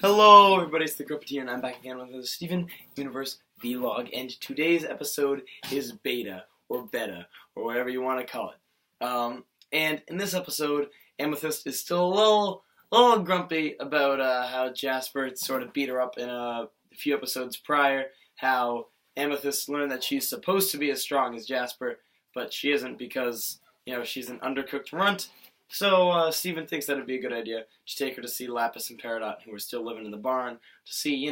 Hello everybody, it's the Gruppeteer and I'm back again with the Steven Universe Vlog, and today's episode is Beta, or Beta, or whatever you want to call it. And in this episode, Amethyst is still a little grumpy about how Jasper sort of beat her up in a few episodes prior, how Amethyst learned that she's supposed to be as strong as Jasper, but she isn't because, she's an undercooked runt. So Steven thinks that would be a good idea to take her to see Lapis and Peridot, who are still living in the barn, to see,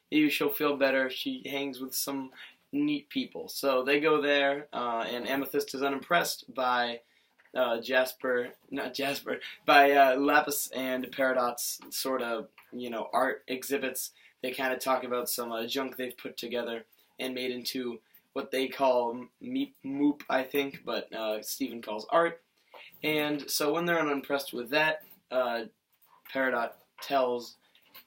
maybe she'll feel better. She hangs with some neat people. So they go there, and Amethyst is unimpressed by by Lapis and Peridot's sort of, art exhibits. They kind of talk about some junk they've put together and made into what they call meep moop, I think, but Steven calls art. And so when they're unimpressed with that, Peridot tells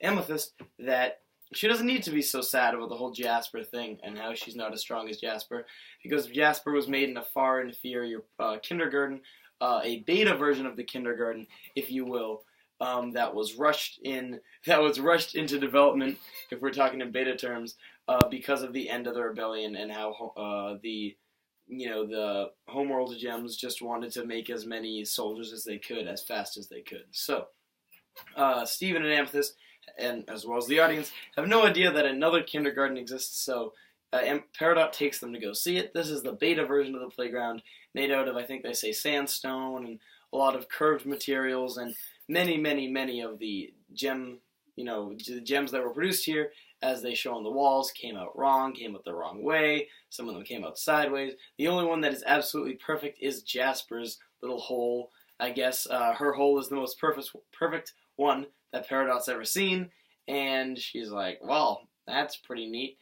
Amethyst that she doesn't need to be so sad about the whole Jasper thing and how she's not as strong as Jasper, because Jasper was made in a far inferior kindergarten, a beta version of the kindergarten, if you will, that was rushed into development, if we're talking in beta terms, because of the end of the rebellion and how the Homeworld Gems just wanted to make as many soldiers as they could, as fast as they could. So, Steven and Amethyst, and as well as the audience, have no idea that another kindergarten exists, so Peridot takes them to go see it. This is the beta version of the playground, made out of, I think they say, sandstone, and a lot of curved materials, and many, many, many of the gems that were produced here, as they show on the walls, came out the wrong way. Some of them came out sideways. The only one that is absolutely perfect is Jasper's little hole. I guess her hole is the most perfect one that Peridot's ever seen. And she's like, well, that's pretty neat.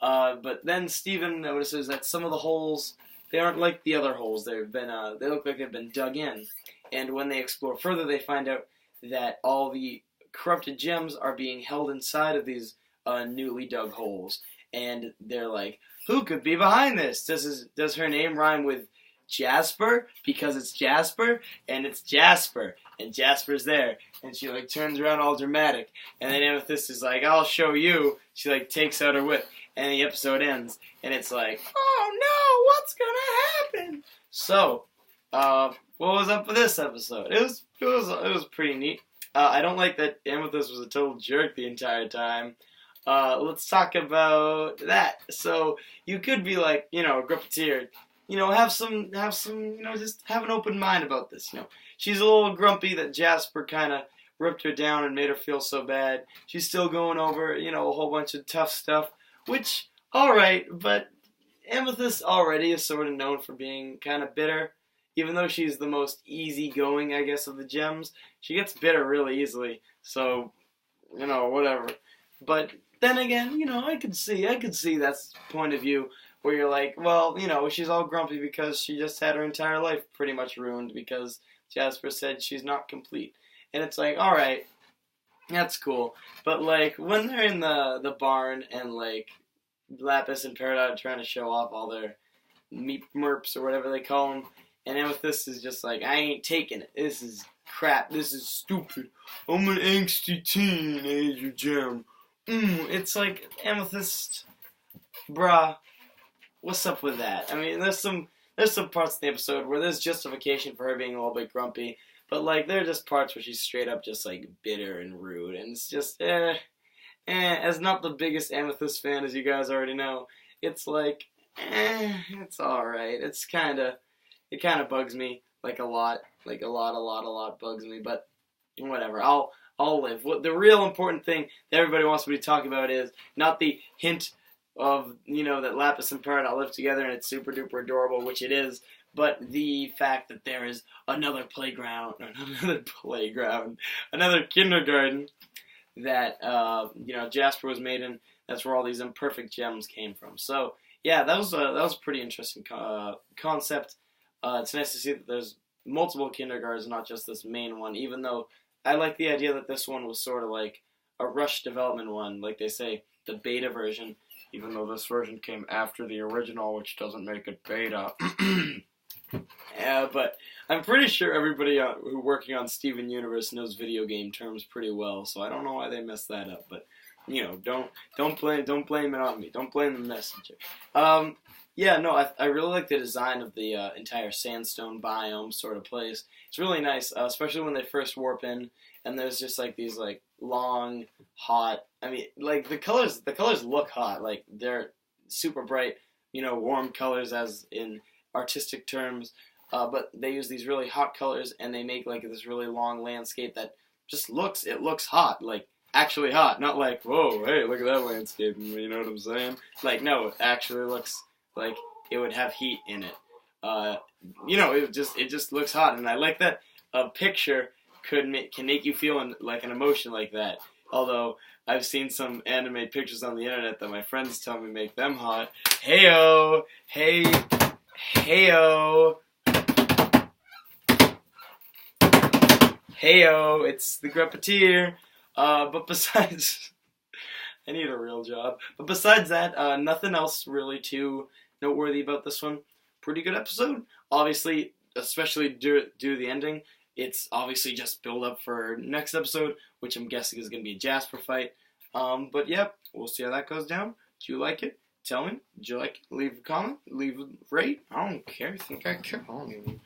But then Steven notices that some of the holes, they aren't like the other holes. They look like they've been dug in. And when they explore further, they find out that all the corrupted gems are being held inside of these newly dug holes, and they're like, who could be behind this? Does her name rhyme with Jasper? Because it's Jasper, and it's Jasper, and Jasper's there, and she turns around all dramatic, and then Amethyst is like, I'll show you. She takes out her whip, and the episode ends, and it's like, oh no, what's gonna happen? So, what was up with this episode? It was pretty neat. I don't like that Amethyst was a total jerk the entire time. Let's talk about that. So you could be like, Gruppeteer, have some, just have an open mind about this. She's a little grumpy that Jasper kind of ripped her down and made her feel so bad. She's still going over, a whole bunch of tough stuff, which, alright, but Amethyst already is sort of known for being kind of bitter. Even though she's the most easygoing, I guess, of the gems, she gets bitter really easily. So, whatever. But then again, I could see that's point of view where you're like, well, she's all grumpy because she just had her entire life pretty much ruined because Jasper said she's not complete. And it's like, all right, that's cool. But when they're in the barn and Lapis and Peridot are trying to show off all their meep merps or whatever they call them. And Amethyst is just like, I ain't taking it. This is crap. This is stupid. I'm an angsty teenager gem. It's like, Amethyst, bruh, what's up with that? I mean, there's some parts of the episode where there's justification for her being a little bit grumpy, but there are just parts where she's straight up just bitter and rude, and it's just, as not the biggest Amethyst fan, as you guys already know, it's it's alright. It kind of bugs me, a lot bugs me, but whatever, I'll live. What the real important thing that everybody wants me to talk about is not the hint of, that Lapis and Peridot live together and it's super duper adorable, which it is, but the fact that there is another kindergarten that, Jasper was made in. That's where all these imperfect gems came from. So, yeah, that was a pretty interesting concept. It's nice to see that there's multiple kindergartens, not just this main one, even though I like the idea that this one was sort of a rushed development one, like they say, the beta version, even though this version came after the original, which doesn't make it beta. But I'm pretty sure everybody who working on Steven Universe knows video game terms pretty well, so I don't know why they messed that up. But don't blame it on me. Don't blame the messenger. Yeah, no, I really like the design of the entire sandstone biome sort of place. It's really nice, especially when they first warp in, and there's just like these like long, hot. I mean, like the colors look hot. Like they're super bright, warm colors as in artistic terms. But they use these really hot colors, and they make like this really long landscape that just looks hot, like actually hot, not like whoa, hey, look at that landscape. You know what I'm saying? Like no, it actually looks like it would have heat in it. It just looks hot, and I like that a picture can make you feel like an emotion like that. Although I've seen some anime pictures on the internet that my friends tell me make them hot. Heyo, hey, heyo, heyo. It's the Greppeteer. But besides, I need a real job. But besides that, nothing else really too noteworthy about this one. Pretty good episode. Obviously, especially due to the ending, it's obviously just build up for next episode, which I'm guessing is going to be a Jasper fight. But yeah, we'll see how that goes down. Do you like it? Tell me. Did you like it? Leave a comment. Leave a rate. I don't care. I think I care. I don't even.